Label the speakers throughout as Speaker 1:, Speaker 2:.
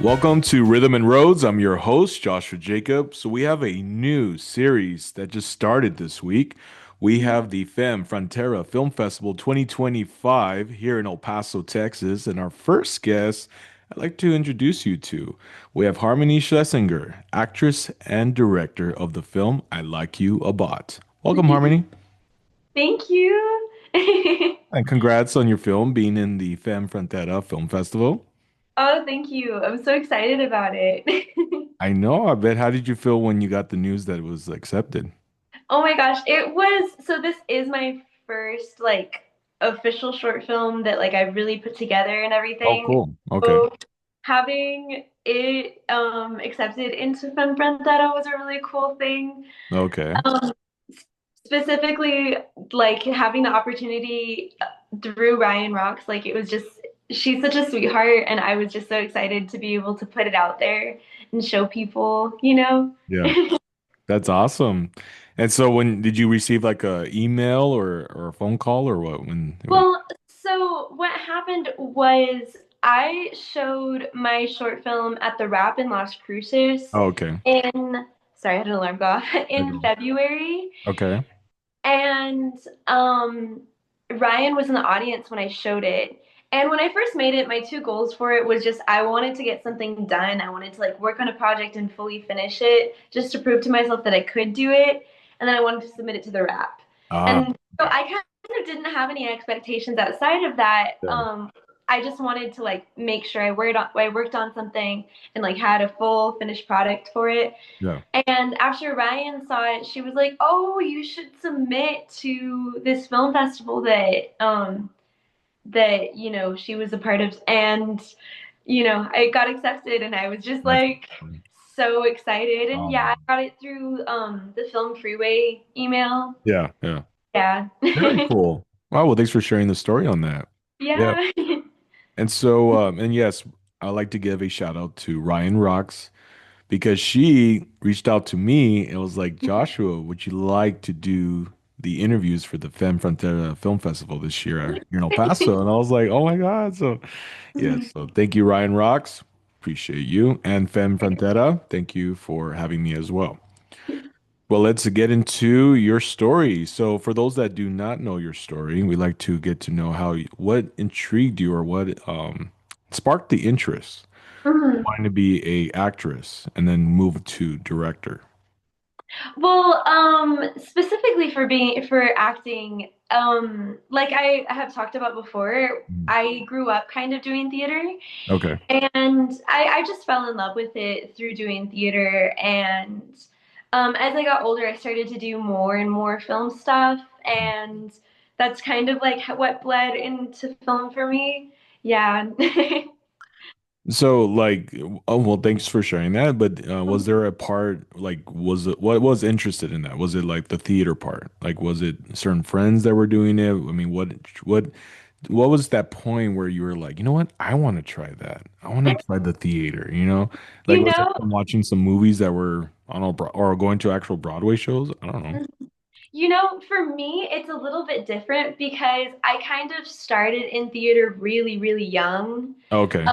Speaker 1: Welcome to Rhythm and Roads. I'm your host, Joshua Jacob. So, we have a new series that just started this week. We have the Femme Frontera Film Festival 2025 here in El Paso, Texas. And our first guest I'd like to introduce you to. We have Harmony Schlesinger, actress and director of the film I Like You a Bot. Welcome, Harmony.
Speaker 2: Thank you.
Speaker 1: And congrats on your film being in the Femme Frontera Film Festival.
Speaker 2: Oh, thank you. I'm so excited about it.
Speaker 1: I know, I bet. How did you feel when you got the news that it was accepted?
Speaker 2: Oh my gosh, it was so this is my first official short film that I really put together and
Speaker 1: Oh,
Speaker 2: everything.
Speaker 1: cool. Okay.
Speaker 2: So having it accepted into Femme Frontera was a really cool thing.
Speaker 1: Okay.
Speaker 2: Um Specifically having the opportunity through Ryan Rocks, it was just she's such a sweetheart and I was just so excited to be able to put it out there and show people.
Speaker 1: Yeah. That's awesome. And so when did you receive like a email or a phone call or what when
Speaker 2: Well, so what happened was I showed my short film at the Wrap in Las Cruces
Speaker 1: Oh, okay.
Speaker 2: in sorry, I had an alarm go off
Speaker 1: I
Speaker 2: in
Speaker 1: go.
Speaker 2: February.
Speaker 1: Okay.
Speaker 2: And Ryan was in the audience when I showed it. And when I first made it, my two goals for it was just I wanted to get something done. I wanted to work on a project and fully finish it just to prove to myself that I could do it. And then I wanted to submit it to the wrap.
Speaker 1: Ah,
Speaker 2: And so I kind of didn't have any expectations outside of that.
Speaker 1: yeah.
Speaker 2: I just wanted to make sure I worked on something and had a full finished product for it.
Speaker 1: Yeah.
Speaker 2: And after Ryan saw it, she was like, "Oh, you should submit to this film festival that she was a part of." And I got accepted, and I was just
Speaker 1: That's
Speaker 2: so excited. And yeah,
Speaker 1: um
Speaker 2: I got it through the Film Freeway email.
Speaker 1: yeah, yeah.
Speaker 2: Yeah,
Speaker 1: Very cool. Wow, well, thanks for sharing the story on that. Yeah.
Speaker 2: yeah.
Speaker 1: And so and yes, I'd like to give a shout out to Ryan Rocks because she reached out to me and was like, Joshua, would you like to do the interviews for the Femme Frontera Film Festival this year here in El Paso? And I was like, oh my God. So, yes. So, thank you, Ryan Rocks. Appreciate you. And Femme Frontera, thank you for having me as well. Well, let's get into your story. So, for those that do not know your story, we like to get to know what intrigued you or what sparked the interest
Speaker 2: Mhm.
Speaker 1: wanting to be a actress and then move to director.
Speaker 2: Well, specifically for acting, like I have talked about before,
Speaker 1: Mm.
Speaker 2: I grew up kind of doing theater,
Speaker 1: Okay.
Speaker 2: and I just fell in love with it through doing theater. And as I got older, I started to do more and more film stuff, and that's kind of what bled into film for me. Yeah.
Speaker 1: So, like, oh, well, thanks for sharing that. But was there a part, was it what was interested in that? Was it like the theater part? Like, was it certain friends that were doing it? I mean, what was that point where you were like, you know what? I want to try that. I want to try the theater, you know? Like,
Speaker 2: You
Speaker 1: was it
Speaker 2: know,
Speaker 1: from watching some movies that were on or going to actual Broadway shows? I don't know.
Speaker 2: For me, it's a little bit different because I kind of started in theater really, really young.
Speaker 1: Okay.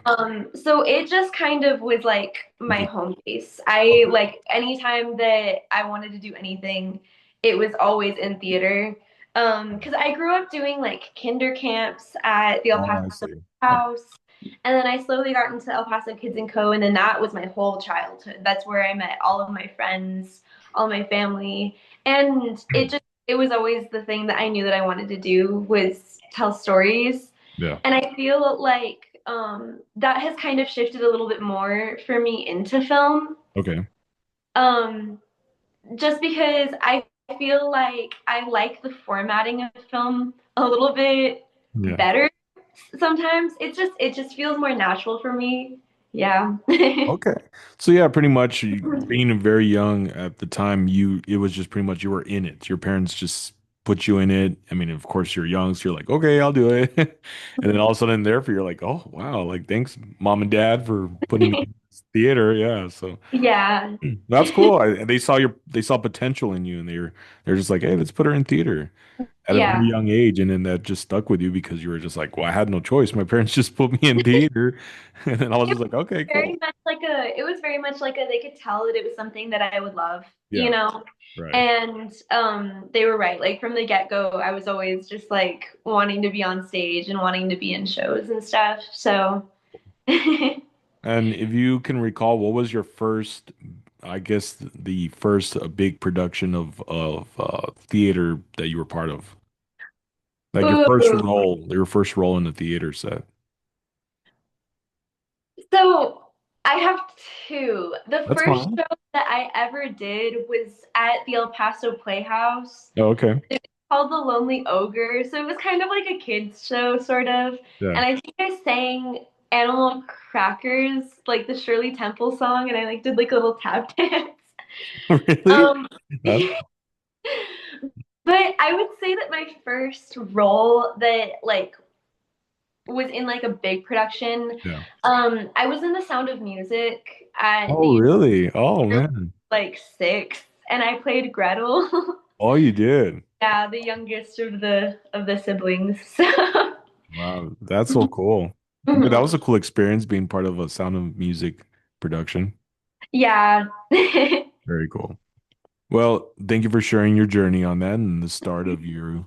Speaker 2: So it just kind of was like my
Speaker 1: Just
Speaker 2: home base. I
Speaker 1: okay.
Speaker 2: like anytime that I wanted to do anything, it was always in theater. Because I grew up doing kinder camps at the El
Speaker 1: Oh,
Speaker 2: Paso
Speaker 1: I see. Okay.
Speaker 2: House, and then I slowly got into El Paso Kids and Co. And then that was my whole childhood. That's where I met all of my friends, all of my family, and it was always the thing that I knew that I wanted to do was tell stories.
Speaker 1: Yeah.
Speaker 2: And I feel like that has kind of shifted a little bit more for me into film.
Speaker 1: Okay.
Speaker 2: Um, just because I feel like I like the formatting of film a little bit
Speaker 1: Yeah.
Speaker 2: better sometimes. It just feels more natural for me. Yeah.
Speaker 1: Okay. So yeah, pretty much being very young at the time, it was just pretty much you were in it. Your parents just put you in it. I mean, of course you're young, so you're like, okay, I'll do it. And then all of a sudden therefore you're like, oh wow, like thanks mom and dad for putting me in this theater. Yeah. So
Speaker 2: Yeah.
Speaker 1: that's cool. They saw potential in you and they're just like, hey, let's put her in theater. at a very
Speaker 2: Yeah.
Speaker 1: young age, and then that just stuck with you because you were just like, well, I had no choice. My parents just put me in theater, and then I was
Speaker 2: It
Speaker 1: just
Speaker 2: was
Speaker 1: like, okay,
Speaker 2: very
Speaker 1: cool.
Speaker 2: much like a it was very much like a they could tell that it was something that I would love, you
Speaker 1: Yeah,
Speaker 2: know?
Speaker 1: right.
Speaker 2: And they were right. Like from the get-go, I was always just like wanting to be on stage and wanting to be in shows and stuff. So
Speaker 1: And if you can recall, what was your first, I guess, the first big production of theater that you were part of? Like
Speaker 2: Ooh.
Speaker 1: your first role in the theater set.
Speaker 2: So I have two. The
Speaker 1: That's
Speaker 2: first
Speaker 1: fine.
Speaker 2: show that I ever did was at the El Paso Playhouse.
Speaker 1: Oh, okay.
Speaker 2: It's called The Lonely Ogre. So it was kind of like a kids show, sort of.
Speaker 1: Yeah.
Speaker 2: And I think I sang Animal Crackers, like the Shirley Temple song, and I like did like a little tap dance.
Speaker 1: Really?
Speaker 2: Um,
Speaker 1: That's
Speaker 2: but I would say that my first role that like was in like a big production.
Speaker 1: yeah.
Speaker 2: I was in The Sound of Music at
Speaker 1: Oh,
Speaker 2: the
Speaker 1: really? Oh, man.
Speaker 2: like six, and I played Gretel.
Speaker 1: Oh, you did.
Speaker 2: Yeah, the youngest of the siblings. So,
Speaker 1: Wow, that's so cool. But that
Speaker 2: mhm.
Speaker 1: was a cool experience being part of a Sound of Music production.
Speaker 2: Yeah.
Speaker 1: Very cool. Well, thank you for sharing your journey on that and the start of your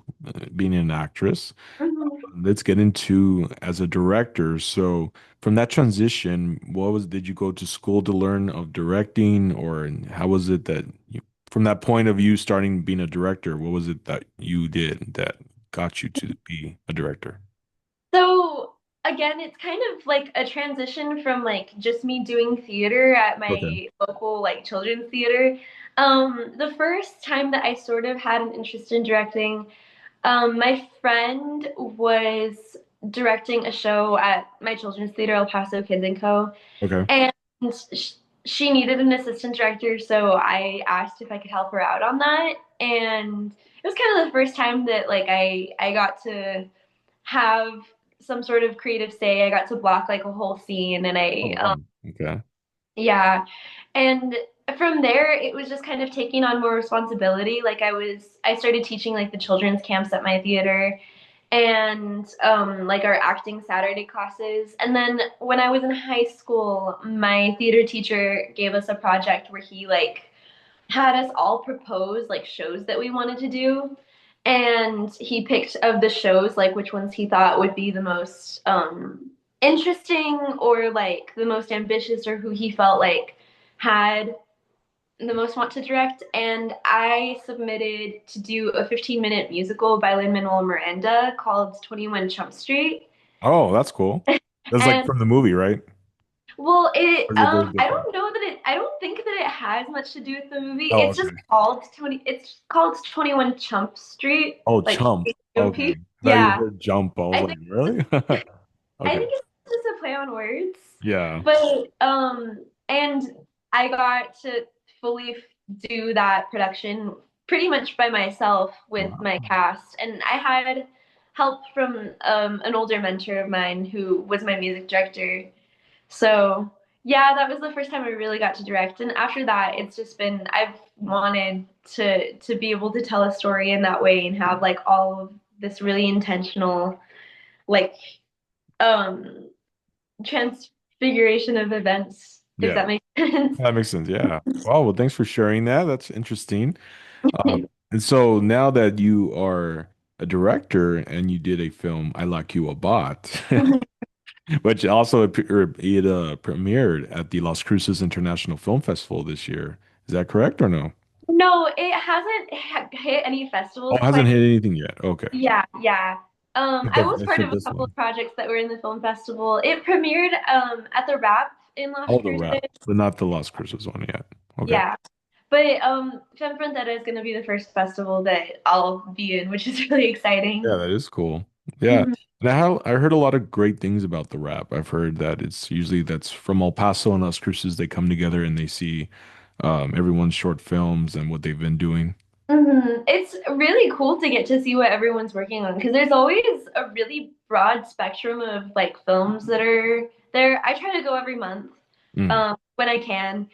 Speaker 1: being an actress.
Speaker 2: Mhm.
Speaker 1: Let's get into as a director. So, from that transition, did you go to school to learn of directing, or how was it that from that point of you starting being a director, what was it that you did that got you to be a director?
Speaker 2: So again, it's kind of like a transition from like just me doing theater at
Speaker 1: Okay.
Speaker 2: my local like children's theater. The first time that I sort of had an interest in directing, my friend was directing a show at my children's theater, El Paso Kids and Co.
Speaker 1: Okay.
Speaker 2: And sh she needed an assistant director, so I asked if I could help her out on that. And it was kind of the first time that like I got to have some sort of creative say. I got to block like a whole scene, and
Speaker 1: Oh, wow. Okay.
Speaker 2: yeah. And from there, it was just kind of taking on more responsibility. I started teaching like the children's camps at my theater and like our acting Saturday classes. And then when I was in high school, my theater teacher gave us a project where he like had us all propose like shows that we wanted to do. And he picked of the shows like which ones he thought would be the most interesting or like the most ambitious or who he felt like had the most want to direct. And I submitted to do a 15-minute musical by Lin-Manuel Miranda called 21 Chump Street.
Speaker 1: Oh, that's cool. That's like
Speaker 2: And
Speaker 1: from the movie, right?
Speaker 2: well,
Speaker 1: Or is it very
Speaker 2: I
Speaker 1: different?
Speaker 2: don't know that I don't think that it has much to do with the movie.
Speaker 1: Oh,
Speaker 2: It's just
Speaker 1: okay.
Speaker 2: it's called 21 Chump Street,
Speaker 1: Oh,
Speaker 2: like
Speaker 1: Chump. Okay.
Speaker 2: Chumpy.
Speaker 1: I thought you
Speaker 2: Yeah.
Speaker 1: said jump. I was
Speaker 2: I
Speaker 1: like,
Speaker 2: think
Speaker 1: really?
Speaker 2: I
Speaker 1: Okay.
Speaker 2: think it's just a play on words.
Speaker 1: Yeah.
Speaker 2: But and I got to fully do that production pretty much by myself with my
Speaker 1: Wow.
Speaker 2: cast, and I had help from an older mentor of mine who was my music director. So yeah, that was the first time I really got to direct, and after that, it's just been I've wanted to be able to tell a story in that way and have like all of this really intentional like um transfiguration of events, if
Speaker 1: Yeah.
Speaker 2: that makes sense.
Speaker 1: That makes sense. Yeah. Wow. Well, thanks for sharing that. That's interesting. And so now that you are a director and you did a film, I Like You a Bot, which also premiered at the Las Cruces International Film Festival this year. Is that correct or no?
Speaker 2: No, it hasn't hit any
Speaker 1: Oh,
Speaker 2: festivals
Speaker 1: it
Speaker 2: quite.
Speaker 1: hasn't hit anything yet. Okay.
Speaker 2: Yeah, yeah. I was
Speaker 1: It
Speaker 2: part
Speaker 1: hit
Speaker 2: of a
Speaker 1: this
Speaker 2: couple
Speaker 1: one.
Speaker 2: of projects that were in the film festival. It premiered at the Wrap in Las
Speaker 1: Oh, the
Speaker 2: Cruces.
Speaker 1: rap, but not the Las Cruces one yet. Okay.
Speaker 2: Yeah. But Femme Frontera is going to be the first festival that I'll be in, which is really
Speaker 1: Yeah,
Speaker 2: exciting.
Speaker 1: that is cool. Yeah.
Speaker 2: Mhm.
Speaker 1: And I heard a lot of great things about the rap. I've heard that it's usually that's from El Paso and Las Cruces. They come together and they see everyone's short films and what they've been doing.
Speaker 2: It's really cool to get to see what everyone's working on because there's always a really broad spectrum of like films that are there. I try to go every month
Speaker 1: Mm.
Speaker 2: when I can.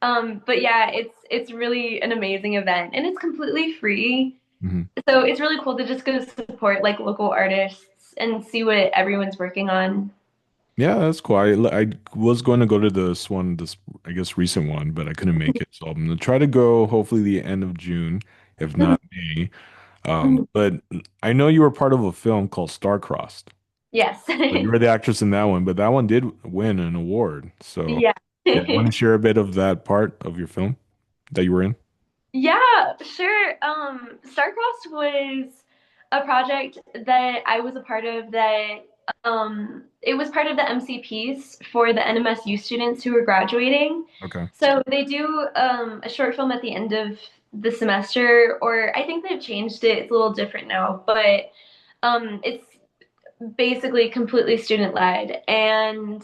Speaker 2: But yeah, it's really an amazing event and it's completely free.
Speaker 1: Mhm.
Speaker 2: So it's really cool to just go support like local artists and see what everyone's working on.
Speaker 1: Yeah, that's cool. I was going to go to this one, this I guess recent one, but I couldn't make it. So I'm gonna try to go hopefully the end of June, if not May. But I know you were part of a film called Star-Crossed.
Speaker 2: Yes.
Speaker 1: So you were the actress in that one, but that one did win an award. So
Speaker 2: Yeah.
Speaker 1: yeah, want to share a bit of that part of your film that you were in?
Speaker 2: Yeah, sure. Starcrossed was a project that I was a part of that it was part of the MCPs for the NMSU students who were graduating.
Speaker 1: Okay.
Speaker 2: So they do a short film at the end of the semester, or I think they've changed it. It's a little different now, but it's basically completely student led. And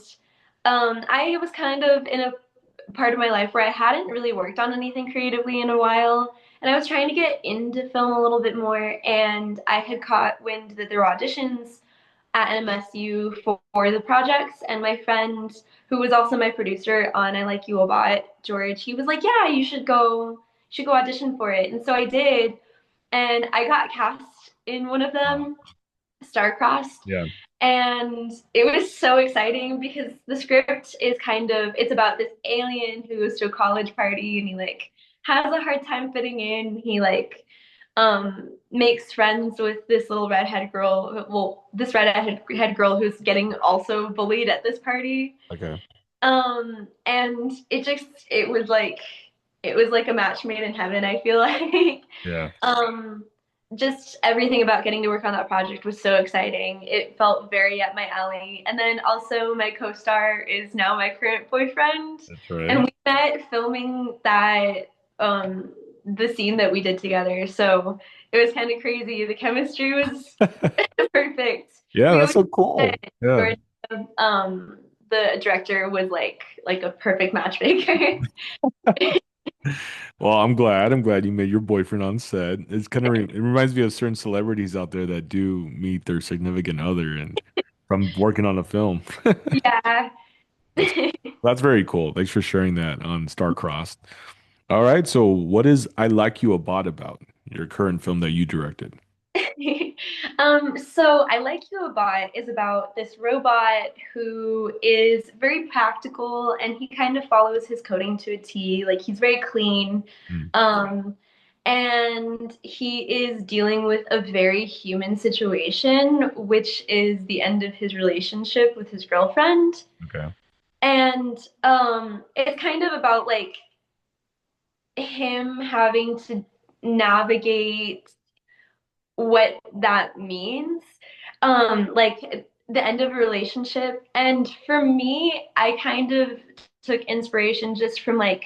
Speaker 2: I was kind of in a part of my life where I hadn't really worked on anything creatively in a while. And I was trying to get into film a little bit more. And I had caught wind that there were auditions at NMSU for the projects. And my friend, who was also my producer on I Like You a Lot, George, he was like, yeah, you should go audition for it. And so I did. And I got cast in one of
Speaker 1: Wow.
Speaker 2: them, Star-Crossed,
Speaker 1: Yeah.
Speaker 2: and it was so exciting because the script is kind of it's about this alien who goes to a college party and he like has a hard time fitting in. He like makes friends with this little redhead girl, well, this redhead girl who's getting also bullied at this party.
Speaker 1: Okay.
Speaker 2: And it was like a match made in heaven, I feel like.
Speaker 1: Yeah.
Speaker 2: Um, just everything about getting to work on that project was so exciting. It felt very up my alley. And then also my co-star is now my current boyfriend.
Speaker 1: That's right.
Speaker 2: And we met filming that the scene that we did together. So it was kind of crazy. The chemistry was perfect.
Speaker 1: Yeah,
Speaker 2: We
Speaker 1: that's
Speaker 2: always
Speaker 1: so
Speaker 2: said
Speaker 1: cool. Yeah.
Speaker 2: George, the director was like a perfect matchmaker.
Speaker 1: Well, I'm glad. I'm glad you met your boyfriend on set. It's kind of it reminds me of certain celebrities out there that do meet their significant other and from working on a film.
Speaker 2: Yeah.
Speaker 1: That's that's very cool. Thanks for sharing that on Star-Crossed. All right, so what is I Like You a Bot about? Your current film that you directed.
Speaker 2: So I Like You a Bot is about this robot who is very practical and he kind of follows his coding to a T. Like he's very clean.
Speaker 1: Mm,
Speaker 2: Um, and he is dealing with a very human situation, which is the end of his relationship with his girlfriend.
Speaker 1: okay.
Speaker 2: And it's kind of about like him having to navigate what that means. Like the end of a relationship. And for me, I kind of took inspiration just from like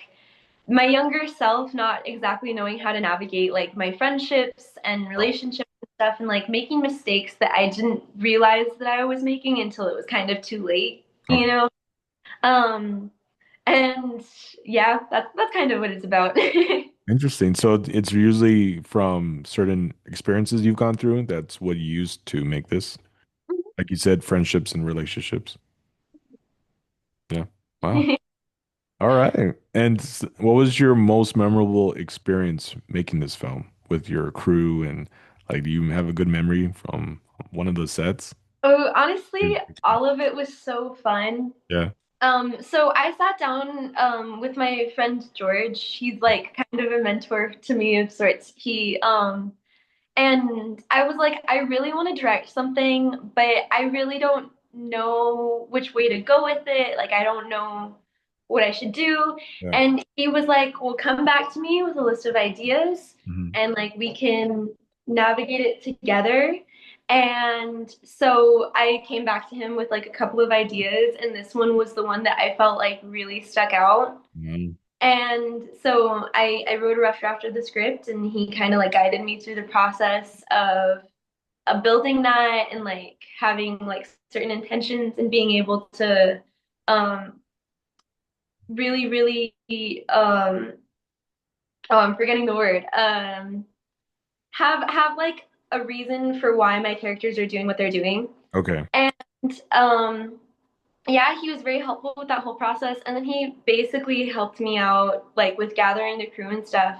Speaker 2: my younger self not exactly knowing how to navigate like my friendships and relationships and stuff and like making mistakes that I didn't realize that I was making until it was kind of too late, you
Speaker 1: Okay.
Speaker 2: know? Um and yeah, that's kind of what it's about.
Speaker 1: Interesting. So it's usually from certain experiences you've gone through. That's what you used to make this. Like you said, friendships and relationships. Yeah. Wow. All right. And what was your most memorable experience making this film with your crew and like do you have a good memory from one of the sets?
Speaker 2: Oh, honestly, all of it was so fun.
Speaker 1: Yeah.
Speaker 2: So I sat down with my friend George. He's like kind of a mentor to me of sorts. He and I was like, I really want to direct something, but I really don't know which way to go with it. Like, I don't know what I should do.
Speaker 1: Yeah.
Speaker 2: And he was like, well, come back to me with a list of ideas
Speaker 1: Mhm.
Speaker 2: and like we can navigate it together. And so I came back to him with like a couple of ideas, and this one was the one that I felt like really stuck out.
Speaker 1: Mhm.
Speaker 2: And so I wrote a rough draft of the script, and he kind of like guided me through the process of building that and like having like certain intentions and being able to um, really oh, I'm forgetting the word have like a reason for why my characters are doing what they're doing.
Speaker 1: Okay.
Speaker 2: And yeah, he was very helpful with that whole process. And then he basically helped me out like with gathering the crew and stuff.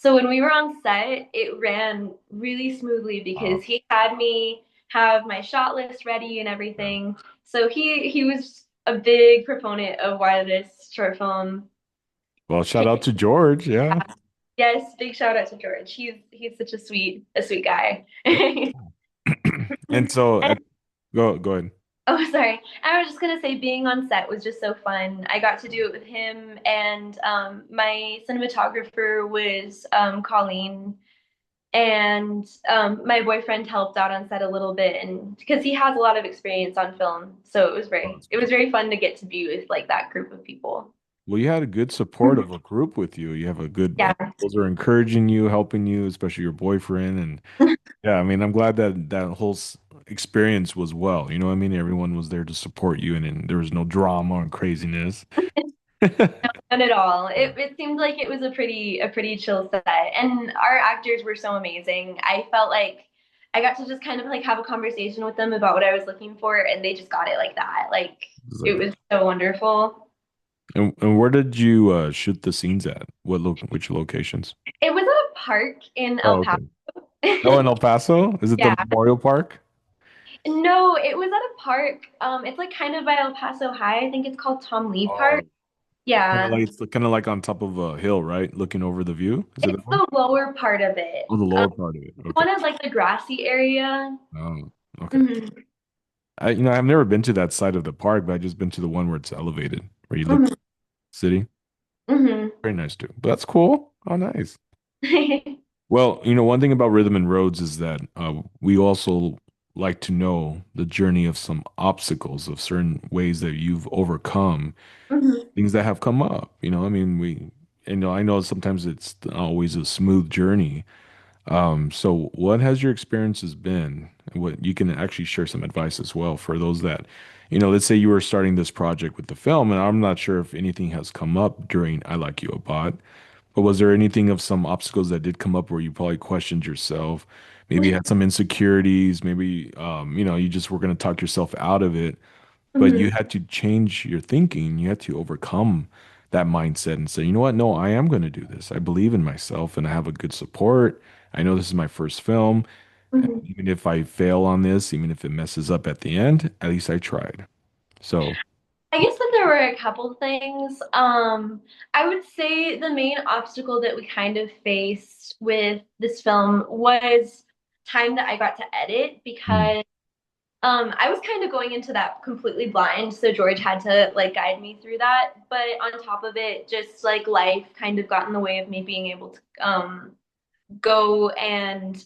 Speaker 2: So when we were on set, it ran really smoothly
Speaker 1: Wow.
Speaker 2: because he had me have my shot list ready and
Speaker 1: Yeah.
Speaker 2: everything. So he was a big proponent of why this short film
Speaker 1: Well, shout
Speaker 2: came.
Speaker 1: out to George. Yeah.
Speaker 2: Yes, big shout out to George. He's such a sweet guy.
Speaker 1: That's cool. And so, go ahead.
Speaker 2: Oh, sorry. I was just gonna say being on set was just so fun. I got to do it with him, and my cinematographer was Colleen, and my boyfriend helped out on set a little bit, and because he has a lot of experience on film, so
Speaker 1: Oh, that's
Speaker 2: it was
Speaker 1: cool.
Speaker 2: very fun to get to be with like that group of people.
Speaker 1: Well, you had a good support of a group with you. You have a good,
Speaker 2: Yeah.
Speaker 1: those are encouraging you, helping you, especially your boyfriend. And yeah, I mean, I'm glad that that whole experience was well. You know what I mean? Everyone was there to support you, and there was no drama and craziness.
Speaker 2: Not at all. It seemed like it was a pretty chill set, and our actors were so amazing. I felt like I got to just kind of like have a conversation with them about what I was looking for, and they just got it like that. Like
Speaker 1: It's
Speaker 2: it
Speaker 1: like that.
Speaker 2: was so wonderful.
Speaker 1: And where did you shoot the scenes at? Which locations?
Speaker 2: It was at a park in El
Speaker 1: Oh,
Speaker 2: Paso.
Speaker 1: okay. Oh, in El Paso? Is it the
Speaker 2: Yeah.
Speaker 1: Memorial Park?
Speaker 2: No, it was at a park. It's like kind of by El Paso High. I think it's called Tom Lee Park.
Speaker 1: Oh,
Speaker 2: Yeah.
Speaker 1: it's kind of like on top of a hill, right? Looking over the view. Is it
Speaker 2: It's
Speaker 1: that one?
Speaker 2: the lower part of it.
Speaker 1: Oh, the lower part of it. Okay.
Speaker 2: One of like the grassy area.
Speaker 1: Oh, okay.
Speaker 2: Hmm.
Speaker 1: I've never been to that side of the park, but I just been to the one where it's elevated, where you look at
Speaker 2: Hmm.
Speaker 1: the city.
Speaker 2: Hmm.
Speaker 1: Very nice too. But that's cool. Oh, nice. Well, one thing about Rhythm and Roads is that we also like to know the journey of some obstacles, of certain ways that you've overcome
Speaker 2: Hmm.
Speaker 1: things that have come up. I mean, I know sometimes it's not always a smooth journey. So what has your experiences been? What you can actually share some advice as well for those that, let's say you were starting this project with the film, and I'm not sure if anything has come up during I Like You a Bot, but was there anything of some obstacles that did come up where you probably questioned yourself? Maybe you had some insecurities, maybe you just were going to talk yourself out of it, but you
Speaker 2: Hmm.
Speaker 1: had to change your thinking. You had to overcome that mindset and say, you know what? No, I am going to do this. I believe in myself and I have a good support. I know this is my first film. And
Speaker 2: Hmm.
Speaker 1: even if I fail on this, even if it messes up at the end, at least I tried. So,
Speaker 2: I guess that there were a couple things. I would say the main obstacle that we kind of faced with this film was time that I got to edit
Speaker 1: mm,
Speaker 2: because I was kind of going into that completely blind, so George had to like guide me through that. But on top of it, just like life kind of got in the way of me being able to go and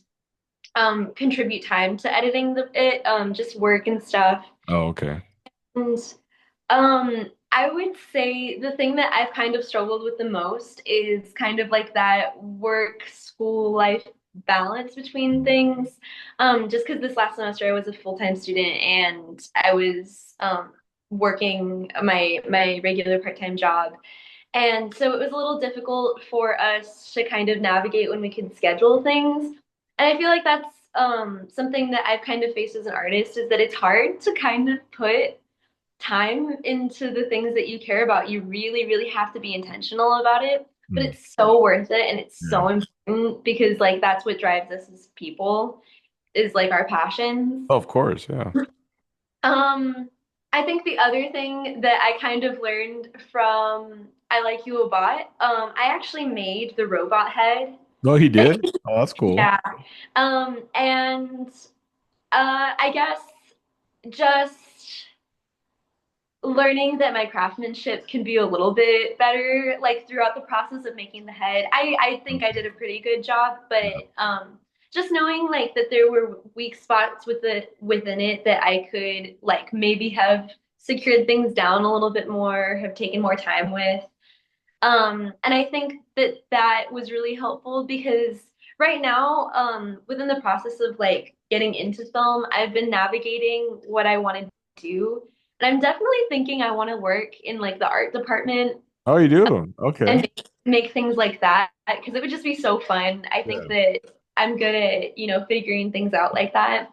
Speaker 2: contribute time to editing just work and stuff.
Speaker 1: oh, okay.
Speaker 2: And I would say the thing that I've kind of struggled with the most is kind of like that work school life balance between
Speaker 1: Mm.
Speaker 2: things. Just because this last semester I was a full-time student and I was working my regular part-time job. And so it was a little difficult for us to kind of navigate when we could schedule things. And I feel like that's something that I've kind of faced as an artist is that it's hard to kind of put time into the things that you care about. You really, really have to be intentional about it. But
Speaker 1: Mm.
Speaker 2: it's so worth it and it's
Speaker 1: Yeah.
Speaker 2: so important because like that's what drives us as people is like our passions.
Speaker 1: Oh, of course. Yeah.
Speaker 2: Um, I think the other thing that I kind of learned from I Like You a Bot, I actually made the robot head.
Speaker 1: No, he did. Oh, that's cool.
Speaker 2: Yeah. And I guess just learning that my craftsmanship can be a little bit better like throughout the process of making the head. I think I did a pretty good job, but just knowing like that there were weak spots within it that I could like maybe have secured things down a little bit more, have taken more time with. And I think that that was really helpful because right now, within the process of like getting into film, I've been navigating what I want to do. And I'm definitely thinking I want to work in like the art department
Speaker 1: Oh, you do? Okay.
Speaker 2: and make things like that because it would just be so fun. I think
Speaker 1: Yeah.
Speaker 2: that I'm good at, figuring things out like that.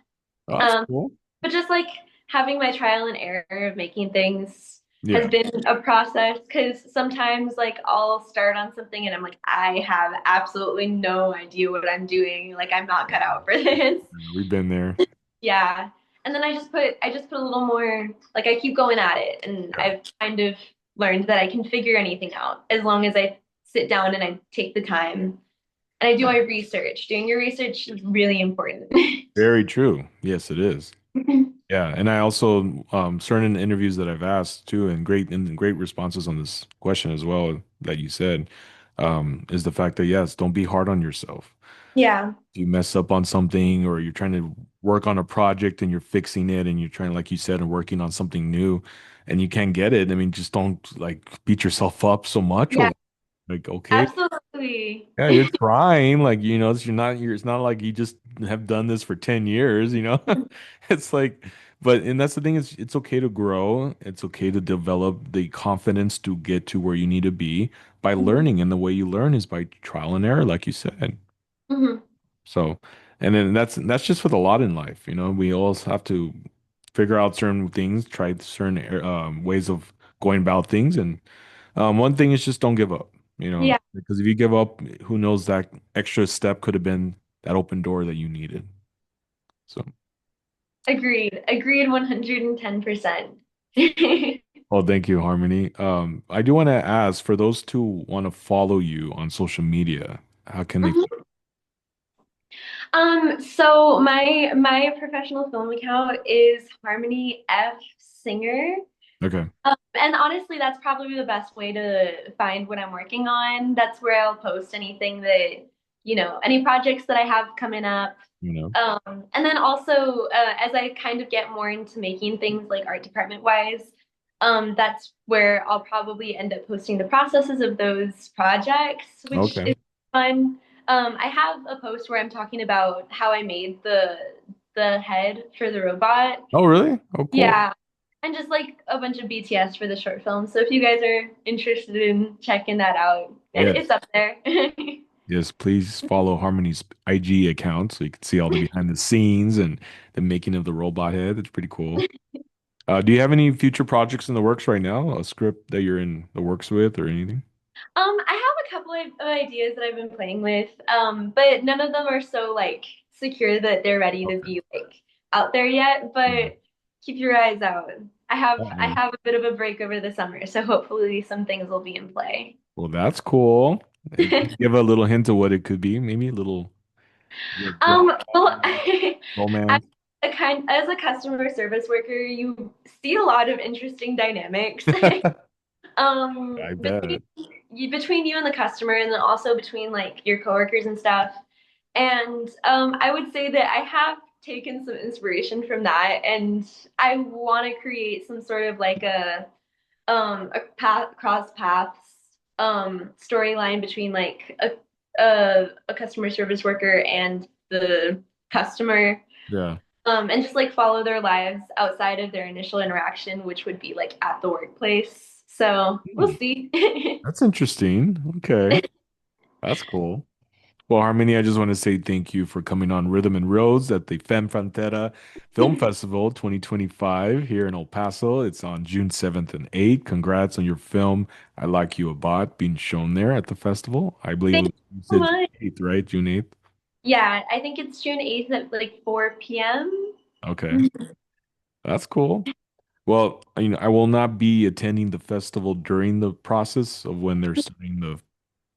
Speaker 1: Oh, that's
Speaker 2: Um,
Speaker 1: cool.
Speaker 2: but just like having my trial and error of making things, has
Speaker 1: Yeah.
Speaker 2: been a process because sometimes like I'll start on something and I'm like, I have absolutely no idea what I'm doing. Like I'm not cut out for this.
Speaker 1: We've been there.
Speaker 2: Yeah. And then I just put a little more like I keep going at it and
Speaker 1: Yeah.
Speaker 2: I've kind of learned that I can figure anything out as long as I sit down and I take the time and I do my research. Doing your research is really important.
Speaker 1: Very true. Yes, it is. Yeah, and I also certain interviews that I've asked too, and great responses on this question as well that you said, is the fact that yes, don't be hard on yourself.
Speaker 2: Yeah.
Speaker 1: If you mess up on something or you're trying to work on a project and you're fixing it and you're trying, like you said, and working on something new and you can't get it, I mean, just don't like beat yourself up so much
Speaker 2: Yeah,
Speaker 1: over like, okay,
Speaker 2: absolutely.
Speaker 1: yeah, you're trying, like, it's not like you just have done this for 10 years, you know? It's like, and that's the thing is it's okay to grow. It's okay to develop the confidence to get to where you need to be by
Speaker 2: Mhm.
Speaker 1: learning. And the way you learn is by trial and error, like you said.
Speaker 2: Mhm.
Speaker 1: So, and then that's just with a lot in life, you know? We always have to figure out certain things, try certain ways of going about things. And one thing is just don't give up, you know,
Speaker 2: Yeah,
Speaker 1: because if you give up, who knows that extra step could have been that open door that you needed. So,
Speaker 2: agreed. Agreed 110%.
Speaker 1: oh, thank you, Harmony. I do want to ask for those who want to follow you on social media, how can they?
Speaker 2: So my professional film account is Harmony F Singer.
Speaker 1: Okay,
Speaker 2: And honestly, that's probably the best way to find what I'm working on. That's where I'll post anything that, any projects that I have coming up.
Speaker 1: you know,
Speaker 2: And then also, as I kind of get more into making things like art department wise, that's where I'll probably end up posting the processes of those projects, which
Speaker 1: okay.
Speaker 2: is fun. I have a post where I'm talking about how I made the head for the robot.
Speaker 1: Oh, really? Oh, cool.
Speaker 2: Yeah, and just like a bunch of BTS for the short film. So if you guys are interested in checking that out, it's
Speaker 1: Yes.
Speaker 2: up there.
Speaker 1: Yes, please follow Harmony's IG account so you can see all the behind the scenes and the making of the robot head. It's pretty cool. Do you have any future projects in the works right now? A script that you're in the works with or anything?
Speaker 2: I have a couple of ideas that I've been playing with, but none of them are so like secure that they're ready to
Speaker 1: Okay.
Speaker 2: be like out there yet.
Speaker 1: Yeah.
Speaker 2: But keep your eyes out. I have I
Speaker 1: Uh-oh.
Speaker 2: have a bit of a break over the summer, so hopefully some things will be in play.
Speaker 1: Well, that's cool. Give a little hint of what it could be. Maybe a little drama,
Speaker 2: Well, I,
Speaker 1: romance.
Speaker 2: as a customer service worker, you see a lot of interesting dynamics.
Speaker 1: I
Speaker 2: Between
Speaker 1: bet.
Speaker 2: between you and the customer, and then also between like your coworkers and stuff. And I would say that I have taken some inspiration from that, and I want to create some sort of like a cross paths storyline between like a customer service worker and the customer,
Speaker 1: Yeah.
Speaker 2: and just like follow their lives outside of their initial interaction, which would be like at the workplace. So we'll
Speaker 1: Hmm.
Speaker 2: see.
Speaker 1: That's interesting. Okay. That's cool. Well, Harmony, I just want to say thank you for coming on Rhythm and Rose at the Femme Frontera Film Festival 2025 here in El Paso. It's on June 7th and 8th. Congrats on your film, I Like You a Bot, being shown there at the festival. I believe
Speaker 2: Thank you
Speaker 1: you
Speaker 2: so
Speaker 1: said June
Speaker 2: much.
Speaker 1: 8th, right? June 8th?
Speaker 2: Yeah, I think it's June 8th at like 4 p.m.
Speaker 1: Okay. That's cool. Well, I will not be attending the festival during the process of when they're starting the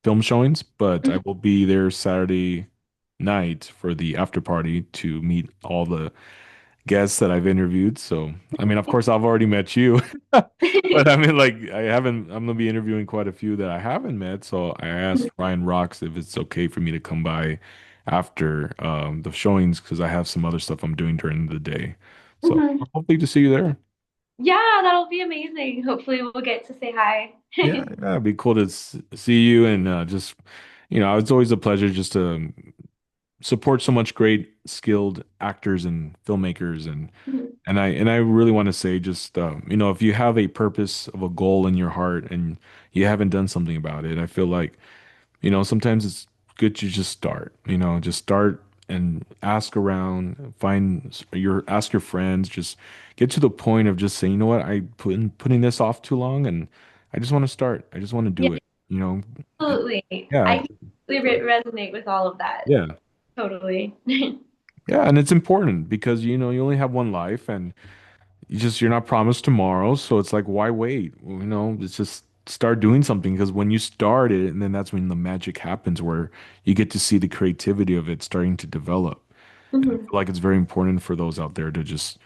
Speaker 1: film showings, but I will be there Saturday night for the after party to meet all the guests that I've interviewed. So, I mean, of course, I've already met you, but I mean, like, I'm gonna be interviewing quite a few that I haven't met. So I asked Ryan Rocks if it's okay for me to come by after the showings because I have some other stuff I'm doing during the day. So
Speaker 2: Mhm.
Speaker 1: hopefully to see you there.
Speaker 2: Yeah, that'll be amazing. Hopefully, we'll get to say hi.
Speaker 1: Yeah, it'd be cool to see you and just, it's always a pleasure just to support so much great skilled actors and filmmakers and I really want to say just if you have a purpose of a goal in your heart and you haven't done something about it, I feel like sometimes it's good to just start, just start and ask around, ask your friends, just get to the point of just saying, you know what, putting this off too long, and I just want to start. I just want to
Speaker 2: Yeah,
Speaker 1: do it. You know, and
Speaker 2: absolutely.
Speaker 1: yeah,
Speaker 2: I completely resonate with all of that.
Speaker 1: yeah,
Speaker 2: Totally.
Speaker 1: yeah, and it's important because you only have one life, and you're not promised tomorrow, so it's like why wait? It's just start doing something because when you start it, and then that's when the magic happens where you get to see the creativity of it starting to develop. And I
Speaker 2: Mhm.
Speaker 1: feel like it's very important for those out there to just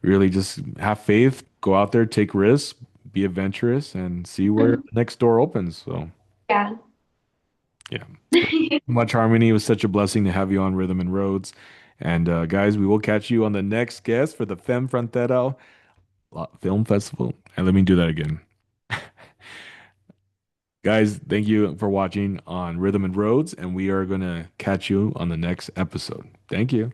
Speaker 1: really just have faith, go out there, take risks, be adventurous, and see where the next door opens. So
Speaker 2: Yeah.
Speaker 1: yeah. Much Harmony. It was such a blessing to have you on Rhythm and Roads. And guys, we will catch you on the next guest for the Femme Frontera Film Festival. And let me do that again. Guys, thank you for watching on Rhythm and Roads, and we are going to catch you on the next episode. Thank you.